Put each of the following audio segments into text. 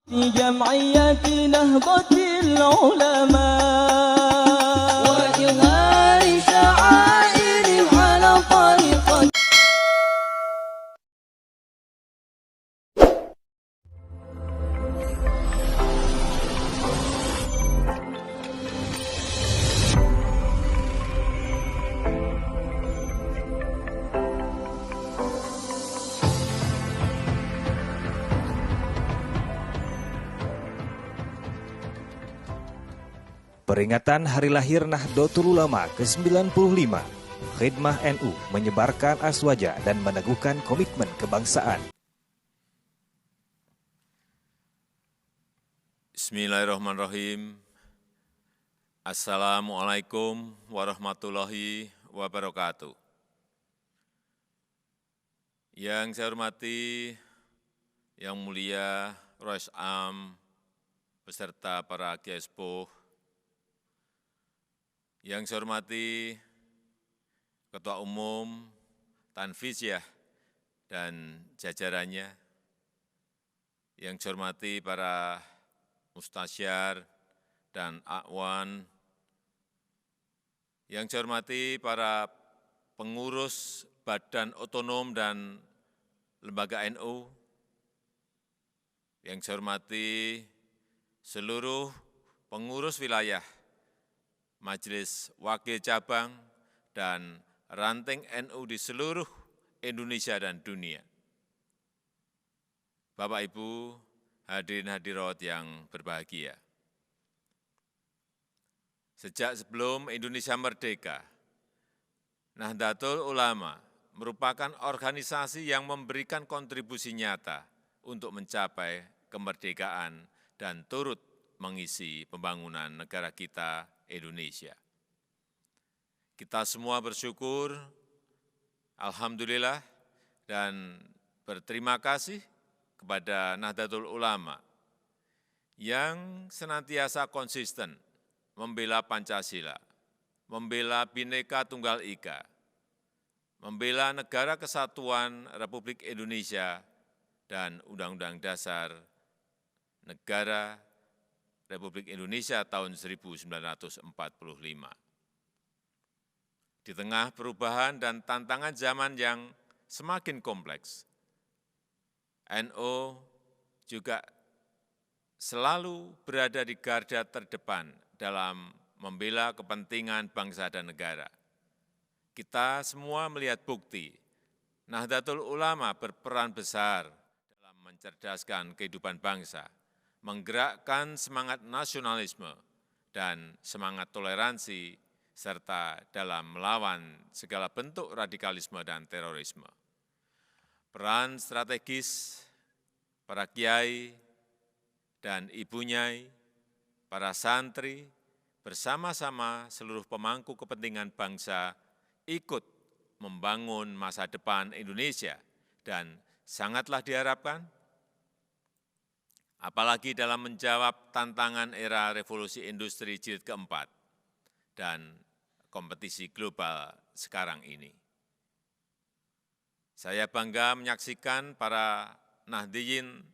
في جمعية نهضة العلماء وإظهار شعائر على طريقة. Peringatan Hari Lahir Nahdlatul Ulama ke-95, Khidmah NU menyebarkan aswaja dan meneguhkan komitmen kebangsaan. Bismillahirrahmanirrahim. Assalamualaikum warahmatullahi wabarakatuh. Yang saya hormati, Yang Mulia Rois Am beserta para Kiai Sepuh, yang saya hormati Ketua Umum Tanfizyah dan jajarannya, yang saya hormati para mustasyar dan akwan, yang saya hormati para pengurus Badan Otonom dan Lembaga NU, yang saya hormati seluruh pengurus wilayah, Majelis Wakil Cabang, dan ranting NU di seluruh Indonesia dan dunia. Bapak Ibu, hadirin hadirat yang berbahagia. Sejak sebelum Indonesia merdeka, Nahdlatul Ulama merupakan organisasi yang memberikan kontribusi nyata untuk mencapai kemerdekaan dan turut mengisi pembangunan negara kita, Indonesia. Kita semua bersyukur, alhamdulillah, dan berterima kasih kepada Nahdlatul Ulama yang senantiasa konsisten membela Pancasila, membela Bhinneka Tunggal Ika, membela Negara Kesatuan Republik Indonesia dan Undang-Undang Dasar Negara Republik Indonesia tahun 1945. Di tengah perubahan dan tantangan zaman yang semakin kompleks, NU juga selalu berada di garda terdepan dalam membela kepentingan bangsa dan negara. Kita semua melihat bukti Nahdlatul Ulama berperan besar dalam mencerdaskan kehidupan bangsa, menggerakkan semangat nasionalisme dan semangat toleransi, serta dalam melawan segala bentuk radikalisme dan terorisme. Peran strategis para kiai dan ibu nyai, para santri, bersama-sama seluruh pemangku kepentingan bangsa ikut membangun masa depan Indonesia dan sangatlah diharapkan, apalagi dalam menjawab tantangan era revolusi industri jilid keempat dan kompetisi global sekarang ini. Saya bangga menyaksikan para Nahdliyin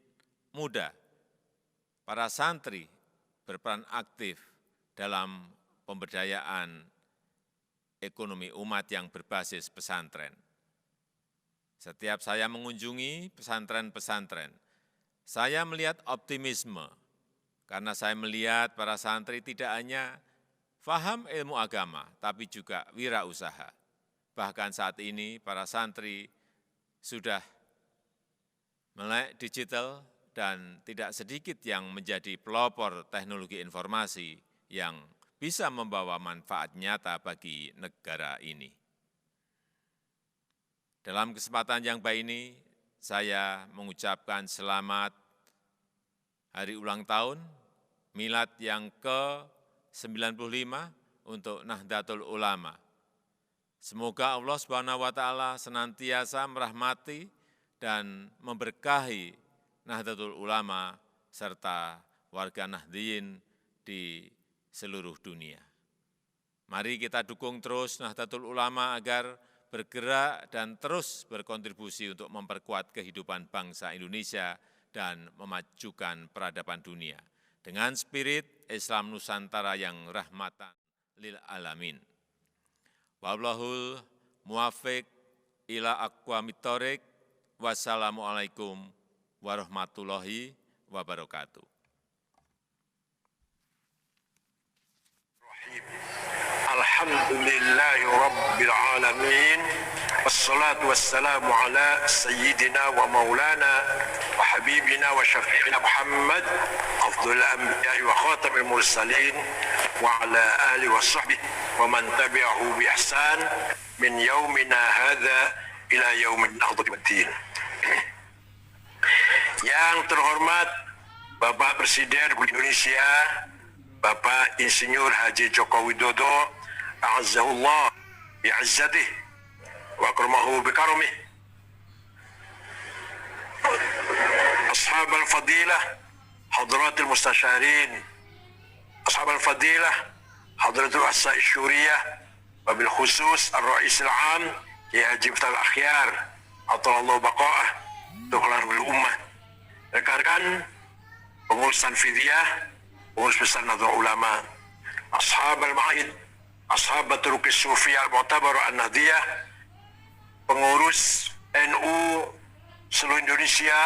muda, para santri berperan aktif dalam pemberdayaan ekonomi umat yang berbasis pesantren. Setiap saya mengunjungi pesantren-pesantren, saya melihat optimisme, karena saya melihat para santri tidak hanya faham ilmu agama, tapi juga wirausaha. Bahkan saat ini para santri sudah melek digital dan tidak sedikit yang menjadi pelopor teknologi informasi yang bisa membawa manfaat nyata bagi negara ini. Dalam kesempatan yang baik ini, saya mengucapkan selamat hari ulang tahun milad yang ke-95 untuk Nahdlatul Ulama. Semoga Allah Subhanahu wa Ta'ala senantiasa merahmati dan memberkahi Nahdlatul Ulama serta warga Nahdliyin di seluruh dunia. Mari kita dukung terus Nahdlatul Ulama agar bergerak dan terus berkontribusi untuk memperkuat kehidupan bangsa Indonesia dan memajukan peradaban dunia dengan spirit Islam Nusantara yang rahmatan lil alamin. Wallahul muwaffiq ila aqwamit thoriq. Wassalamualaikum warahmatullahi wabarakatuh. Alhamdulillahi Rabbil Alamin. Wassalatu wassalamu ala Sayyidina wa maulana wa habibina wa syafi'ina Muhammad afdhul anbiya'i wa khatamil mursalin wa ala alihi wa sahbihi wa man tabi'ahu bi ihsan min yaumina hadha ila yaumin nahdati waddin. Yang terhormat Bapak Presiden Republik Indonesia, Bapak Insinyur Haji Joko Widodo, a'azzahullah bi'izzatih wa akramahu bikaramih. Ashab al-fadilah, hadratul mustasyarin, ashab al-fadilah, hadratul asai syuriyah, wabil khusus ar-rais al-am, ya Haji Miftah al-Akhyar, atalallahu baqa'ah, tukhlar bil ummah. Rekan-rekan pengurusan Fidyah, pengurus besar Nahdlatul Ulama, ashab al-ma'id, ashab Turukis Sufiyah al-Mu'tabar an-Nahdiyah, pengurus NU seluruh Indonesia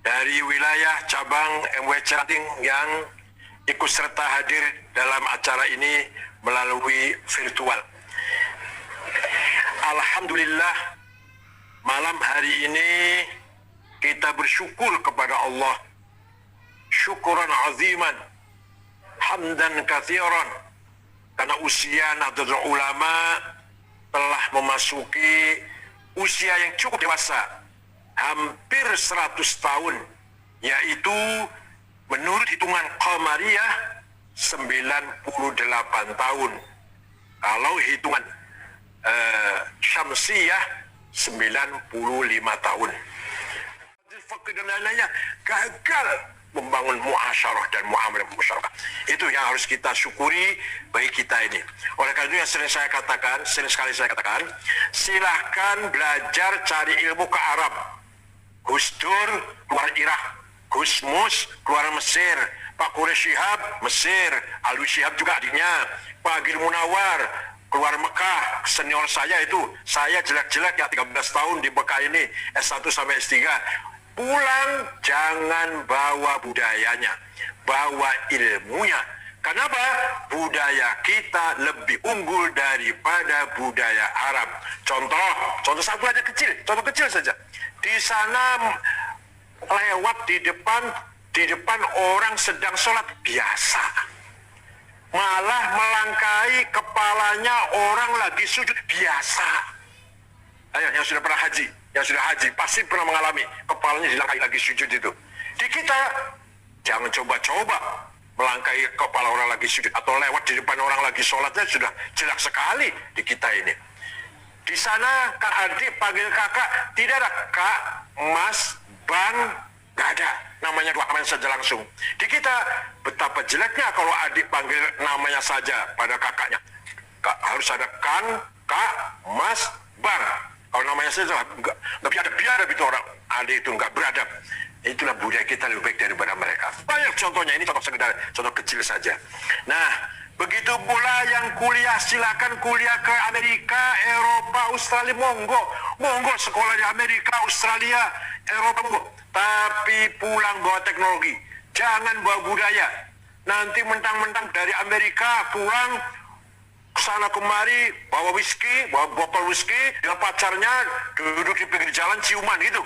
dari wilayah cabang MW Jatim yang ikut serta hadir dalam acara ini melalui virtual. Alhamdulillah, malam hari ini kita bersyukur kepada Allah, syukuran aziman, hamdan kathiran, karena usia Nahdlatul Ulama telah memasuki usia yang cukup dewasa, hampir 100 tahun, yaitu menurut hitungan Qamariyah 98 tahun. Kalau hitungan Syamsiyah 95 tahun. Fakir dan lain-lainnya gagal membangun muasyarah dan muamalah masyarakat. Itu yang harus kita syukuri bagi kita ini. Oleh karena itu yang sering sekali saya katakan, silahkan belajar cari ilmu ke Arab. Gus Dur keluar Irak, Gus Mus keluar Mesir, Pak Quraish Shihab Mesir, Alwi Shihab juga adiknya, Pak Agil Munawar keluar Mekah, senior saya itu, saya jelek-jelek ya 13 tahun di Mekah ini, S1 sampai S3. Pulang jangan bawa budayanya, bawa ilmunya. Kenapa? Budaya kita lebih unggul daripada budaya Arab. Contoh satu aja kecil, contoh kecil saja. Di sana lewat di depan orang sedang sholat biasa, malah melangkahi kepalanya orang lagi sujud biasa. Ayo, yang sudah pernah haji, yang sudah haji pasti pernah mengalami kepalanya dilangkahi lagi sujud itu. Di kita jangan coba-coba melangkahi kepala orang lagi sujud atau lewat di depan orang lagi sholatnya sudah jelek sekali di kita ini. Di sana kak adik panggil kakak tidak ada kak, mas, bang, gak ada. Namanya dua kalian saja langsung. Di kita betapa jeleknya kalau adik panggil namanya saja pada kakaknya. Kak, harus ada kan, kak, mas, bang. Kalau namanya saja nggak biadab itu orang adik itu nggak beradab. Itulah budaya kita lebih baik daripada mereka. Banyak contohnya, ini contoh sekedar, contoh kecil saja. Nah, begitu pula yang kuliah, silakan kuliah ke Amerika, Eropa, Australia, monggo sekolah di Amerika, Australia, Eropa, monggo. Tapi pulang bawa teknologi, jangan bawa budaya. Nanti mentang-mentang dari Amerika pulang kesana kemari bawa whisky, bawa botol whisky dengan pacarnya, duduk di pinggir jalan ciuman gitu.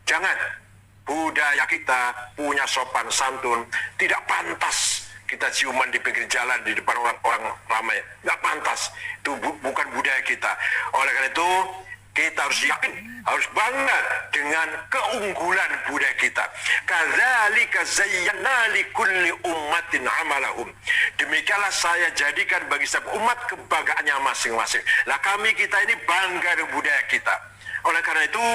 Jangan. Budaya kita punya sopan santun, tidak pantas kita ciuman di pinggir jalan di depan orang ramai, nggak pantas. Itu bukan budaya kita. Oleh karena itu kita harus yakin, harus bangga dengan keunggulan budaya kita. Kadzalika zayyana likulli ummatin amalahum. Demikianlah saya jadikan bagi setiap umat kebanggaannya masing-masing. Nah, kita ini bangga dengan budaya kita. Oleh karena itu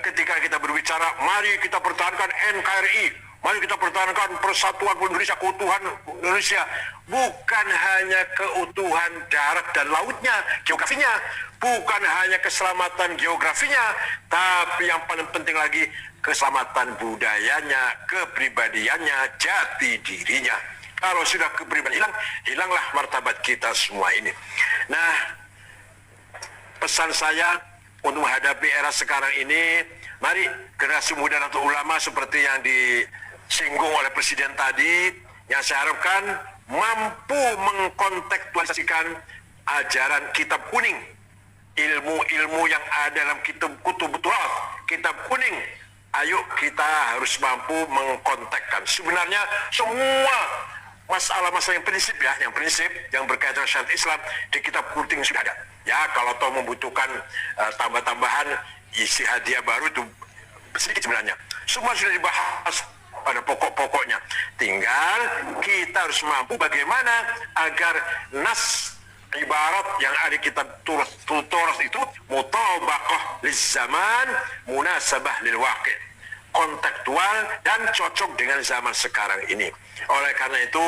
ketika kita berbicara, mari kita pertahankan NKRI, mari kita pertahankan persatuan Indonesia, keutuhan Indonesia. Bukan hanya keutuhan darat dan lautnya, geografinya, bukan hanya keselamatan geografinya, tapi yang paling penting lagi keselamatan budayanya, kepribadiannya, jati dirinya. Kalau sudah kepribadian hilang, hilanglah martabat kita semua ini. Nah, pesan saya untuk menghadapi era sekarang ini, mari generasi muda atau ulama seperti yang disinggung oleh Presiden tadi, yang saya harapkan mampu mengkontekstualisasikan ajaran kitab kuning, ilmu-ilmu yang ada dalam kutub Turath, kitab kuning. Ayo kita harus mampu mengkontekkan. Sebenarnya semua masalah-masalah yang prinsip yang berkaitan dengan syariat Islam di kitab kuning sudah ada. Ya, kalau toh membutuhkan tambah-tambahan isi hadiah baru itu sedikit sebenarnya. Semua sudah dibahas pada pokok-pokoknya. Tinggal kita harus mampu bagaimana agar nas ibarat yang ada di kitab Turath itu mutabaqah liz-zaman, munasabah lil waqi', kontekstual dan cocok dengan zaman sekarang ini. Oleh karena itu,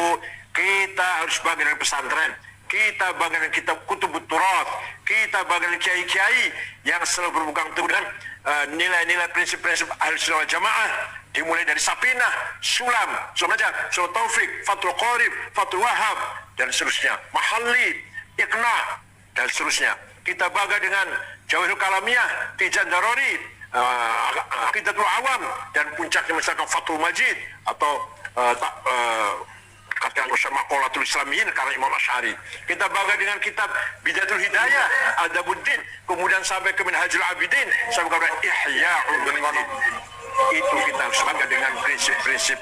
kita harus bangga dengan pesantren, kita bangga dengan kitab kutub Turath, kita bangga dengan kiai-kiai yang selalu berpegang teguh dengan nilai-nilai prinsip-prinsip Ahlussunnah wal Jamaah, dimulai dari Sapinah, Sulam, Sulam Taufik, Fathul Qorib, Fathul Wahab, dan seterusnya, Mahalli, Iqna, dan seterusnya. Kita bangga dengan Jawahirul Kalamiyah, Tijan Darori, Aqidatul Awam, dan puncaknya misalkan Fathul Majid atau katakan Maqalatul Islamiyin karena Imam Asy'ari. Kita bangga dengan kitab Bidayatul Hidayah, Adabuddin, kemudian sampai ke Minhajul Abidin, sampai ke Ihya Ulumuddin. Itu kita harus bangga dengan prinsip-prinsip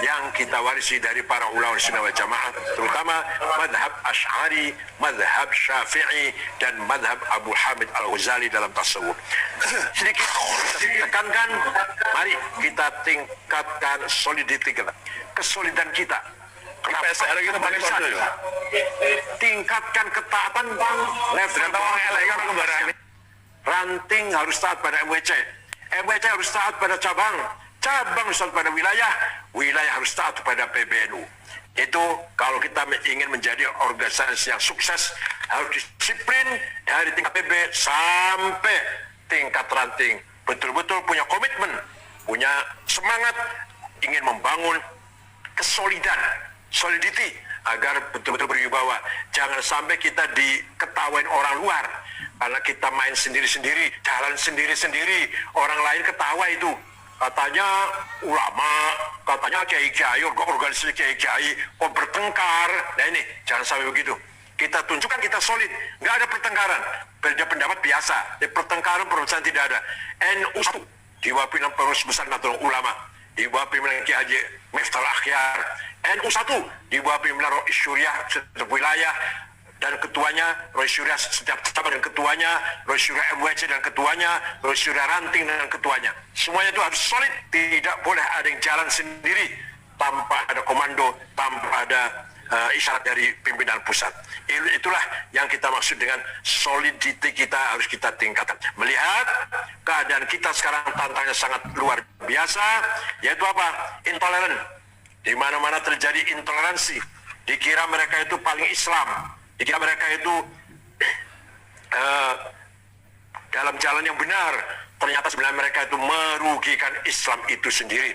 yang kita warisi dari para ulama Sunnah wal Jamaah, terutama madhab Asy'ari, madhab Syafi'i, dan madhab Abu Hamid Al-Ghazali dalam tasawuf. Sedikit tekankan, mari kita tingkatkan solidity kita, kesolidan kita. PSR kita paling bagus. Tingkatkan ketaatan ranting harus taat pada MWC. MWC harus taat pada cabang harus taat pada wilayah harus taat pada PBNU. Itu kalau kita ingin menjadi organisasi yang sukses, harus disiplin dari tingkat PB sampai tingkat ranting. Betul-betul punya komitmen, punya semangat, ingin membangun kesolidan, solidity, agar betul-betul berwibawa. Jangan sampai kita diketawain orang luar karena kita main sendiri-sendiri, jalan sendiri-sendiri, orang lain ketawa itu. Katanya ulama, katanya kiai-kiai, organisasi kiai-kiai, kok bertengkar. Nah ini, jangan sampai begitu. Kita tunjukkan kita solid, nggak ada pertengkaran. Beda pendapat biasa, pertengkaran perusahaan tidak ada. NU di bawah pimpinan Pengurus Besar Nahdlatul Ulama, di bawah pimpinan Kiai Haji Miftahul Akhyar. NU 1 di bawah pimpinan Rois Syuriah setiap wilayah dan ketuanya, Rois Syuriah setiap cabang dan ketuanya, Rois Syuriah MWC dan ketuanya, Rois Syuriah Ranting dan ketuanya. Semuanya itu harus solid, tidak boleh ada yang jalan sendiri tanpa ada komando, tanpa ada isyarat dari pimpinan pusat. Itulah yang kita maksud dengan solidity kita harus kita tingkatkan. Melihat keadaan kita sekarang tantangannya sangat luar biasa, yaitu apa? Intoleran. Di mana-mana terjadi intoleransi. Dikira mereka itu paling Islam. Dikira mereka itu dalam jalan yang benar. Ternyata sebenarnya mereka itu merugikan Islam itu sendiri.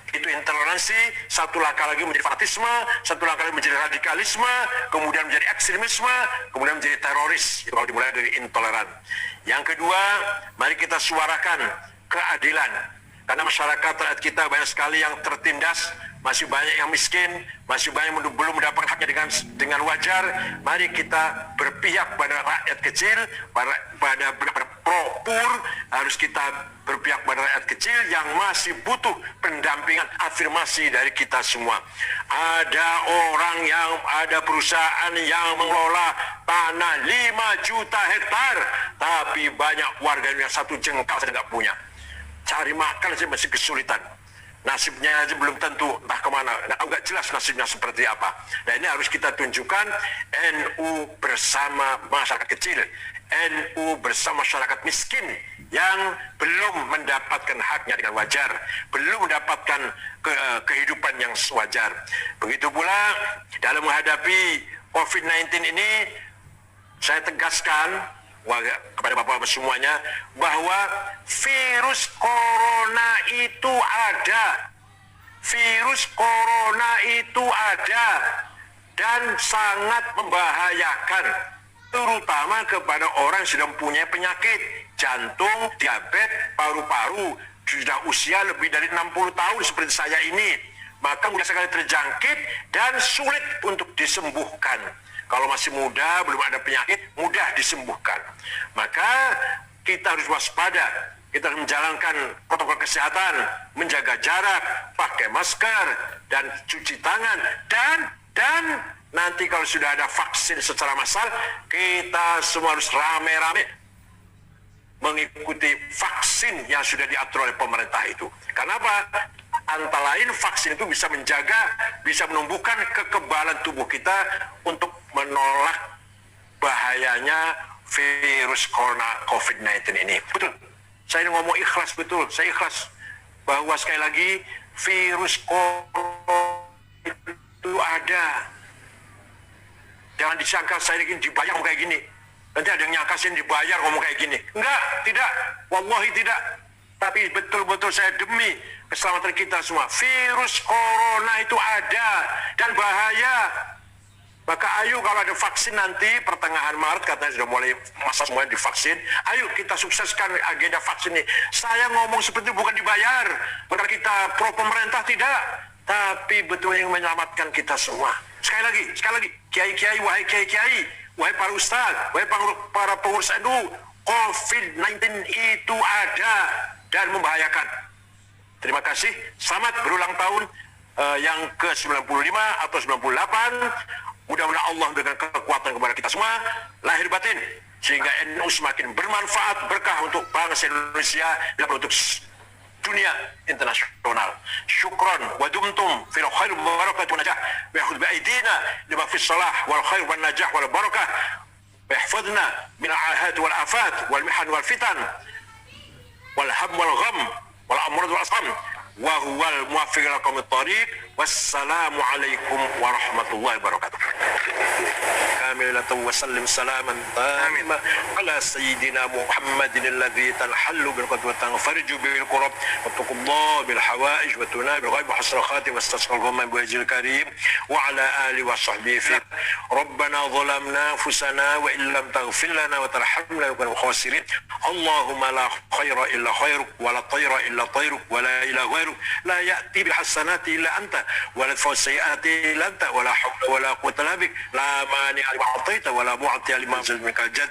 Itu intoleransi, satu langkah lagi menjadi fanatisme, satu langkah lagi menjadi radikalisme, kemudian menjadi ekstremisme, kemudian menjadi teroris. Itu kalau dimulai dari intoleran. Yang kedua, mari kita suarakan keadilan. Karena masyarakat rakyat kita banyak sekali yang tertindas, masih banyak yang miskin, masih banyak yang belum mendapatkan haknya dengan wajar. Mari kita berpihak pada rakyat kecil, pada pro-pur, harus kita berpihak pada rakyat kecil yang masih butuh pendampingan, afirmasi dari kita semua. Ada perusahaan yang mengelola tanah 5 juta hektar, tapi banyak warga yang 1 jengkal saja nggak punya. Cari makan saja masih kesulitan. Nasibnya aja belum tentu entah kemana, nggak jelas nasibnya seperti apa. Nah ini harus kita tunjukkan NU bersama masyarakat kecil, NU bersama masyarakat miskin yang belum mendapatkan haknya dengan wajar, belum mendapatkan kehidupan yang wajar. Begitu pula dalam menghadapi COVID-19 ini, saya tegaskan kepada Bapak-Bapak semuanya bahwa virus corona itu ada. Virus corona itu ada dan sangat membahayakan, terutama kepada orang yang sedang punya penyakit jantung, diabetes, paru-paru, sudah usia lebih dari 60 tahun seperti saya ini, maka mudah sekali terjangkit dan sulit untuk disembuhkan. Kalau masih muda, belum ada penyakit, mudah disembuhkan. Maka kita harus waspada, kita harus menjalankan protokol kesehatan, menjaga jarak, pakai masker, dan cuci tangan, dan nanti kalau sudah ada vaksin secara massal, kita semua harus rame-rame mengikuti vaksin yang sudah diatur oleh pemerintah itu. Karena apa? Antara lain vaksin itu bisa menjaga, bisa menumbuhkan kekebalan tubuh kita untuk menolak bahayanya virus corona COVID-19 ini. Betul, saya ngomong ikhlas, betul, saya ikhlas bahwa sekali lagi virus corona itu ada. Jangan disangka saya ingin dibayar kayak gini. Nanti ada yang nyangka saya dibayar ngomong kayak gini. Enggak, tidak, wallahi tidak. Tapi betul-betul saya demi keselamatan kita semua, virus corona itu ada dan bahaya. Maka ayo kalau ada vaksin nanti pertengahan Maret katanya sudah mulai masa semuanya divaksin. Ayo kita sukseskan agenda vaksin ini. Saya ngomong seperti itu bukan dibayar, bukan kita pro pemerintah, tidak. Tapi betul yang menyelamatkan kita semua. Sekali lagi, kiai-kiai, wahai kiai-kiai, wahai para ustaz, wahai para pengurus NU, COVID-19 itu ada dan membahayakan. Terima kasih, selamat berulang tahun yang ke-95 atau 98. Mudah-mudahan Allah memberikan kekuatan kepada kita semua, lahir batin, sehingga NU semakin bermanfaat, berkah untuk bangsa Indonesia dan untuk dunia internasional. Syukran wa dumtum fil khair wal barakah wa najah wa yakhudh bi aidina lima fis salah wal khair wan najah wal barakah wa yahfazna min al ahad wal afat wal mihan wal fitan wal ham wal gham wal amrad wal asqam wa huwal muwaffiq lakum at-tariq. Wassalamu alaikum warahmatullahi wabarakatuh. Kamilatan wa sallim salaman tamima ala sayyidina Muhammadin alladhi tanhallu bil qadwa tanfariju bil qurab wa tuqadda bil hawaij wa tunabil ghaib wa hasra khatim wastasqal ghamam bi wajhil karim wa ala alihi wa sahbihi fi rabbana zalamna anfusana wa illam taghfir lana wa tarhamna lakuna khasirin. Allahumma la khaira illa khairuk wa la tayra illa tayruk wa la ilaha ghairuk la ya'ti bil hasanati illa anta ولا تدفع السيئات إلا أنت ولا حول ولا قوة إلا بك لا مانع لما أعطيت ولا معطي لما أنزلت منك الجد.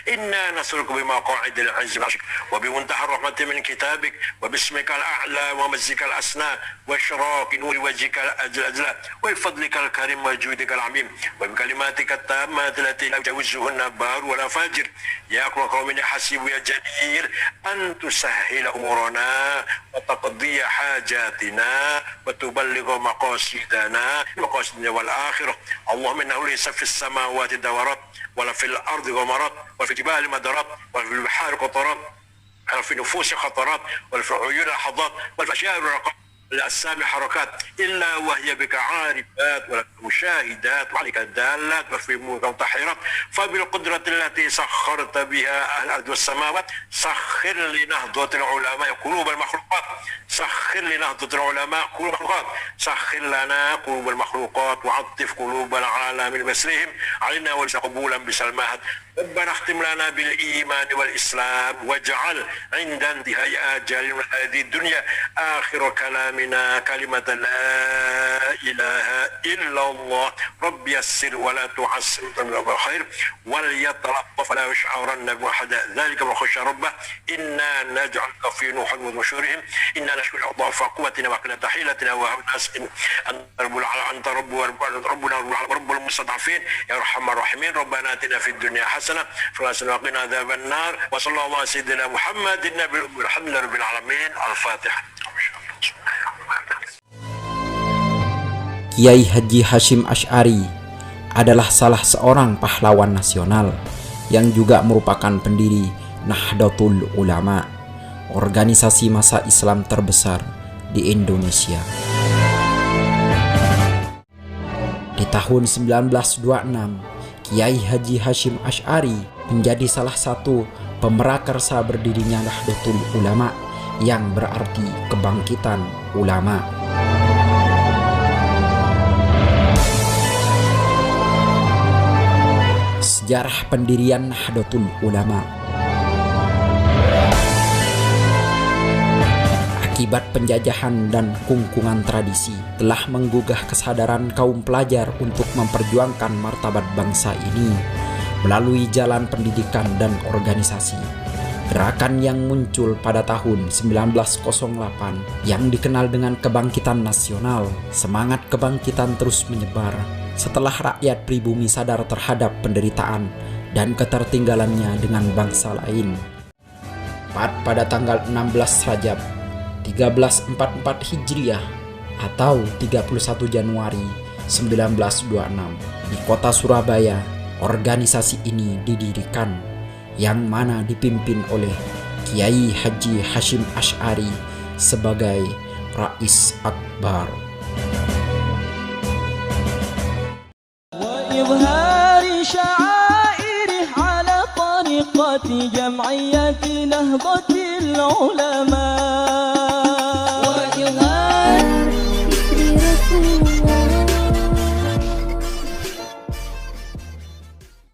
إنا نسألك بمقاعد العز والشكر وبمنتهى الرحمة من كتابك وباسمك الأعلى ومجدك الأسنى وإشراق نور وجهك الأجلى وبفضلك الكريم وجودك العميم وبكلماتك التامات التي لا يجاوزهن بار ولا فاجر يا أكرم قوم حسيب يا جدير أن تسهل أمورنا وتقضي حاجاتنا وتبلغ مقاصدنا والآخرة. اللهم إنه ليس في السماوات دورات ولا في الأرض غمرات ولا في الجبال مدرات ولا في البحار قطرات ولا في النفوس خطرات ولا في العيون لحظات ولا في الأشياء الرقات الأسامي حركات إلا وهي بك عارفات ولا مشاهدات وعليك دالات وفي ملك متحيرات. فبالقدرة التي سخرت بها أهل الأرض والسماوات سخر لنهضة العلماء قلوب المخلوقات سخر لنهضة العلماء قلوب المخلوقات سخر لنا قلوب المخلوقات وعطف قلوب العالمين بسرهم علينا وليس قبولا بسلماها. ربنا اختم لنا بالإيمان والإسلام واجعل عند انتهاء آجال هذه الدنيا آخر كلامنا كلمة لا إله إلا الله. رب يسر ولا تعسر بالخير وليتلطف ولا يشعرن بأحد ذلك من خشى ربه. إنا نجعلك في نحور وشورهم إنا نشكر ضعف قوتنا وقلة حيلتنا وهم الناس أنت ربنا رب المستضعفين يا أرحم الراحمين. ربنا آتنا في الدنيا حسنة فلا وقنا عذاب النار وصلى الله على سيدنا محمد النبي الأمي الحمد لله رب العالمين. الفاتحة. Kiai Haji Hasyim Asy'ari adalah salah seorang pahlawan nasional yang juga merupakan pendiri Nahdlatul Ulama, organisasi massa Islam terbesar di Indonesia. Di tahun 1926, Kiai Haji Hasyim Asy'ari menjadi salah satu pemerakarsa berdirinya Nahdlatul Ulama yang berarti kebangkitan ulama. Sejarah pendirian Nahdlatul Ulama. Akibat penjajahan dan kungkungan tradisi telah menggugah kesadaran kaum pelajar untuk memperjuangkan martabat bangsa ini melalui jalan pendidikan dan organisasi. Gerakan yang muncul pada tahun 1908 yang dikenal dengan kebangkitan nasional, semangat kebangkitan terus menyebar setelah rakyat pribumi sadar terhadap penderitaan dan ketertinggalannya dengan bangsa lain. Pada tanggal 16 Rajab 1344 Hijriah atau 31 Januari 1926 di kota Surabaya, organisasi ini didirikan, yang mana dipimpin oleh Kiai Haji Hashim Asy'ari sebagai Rais Akbar. وإظهار شعائره على طريقة جمعية نهضة العلماء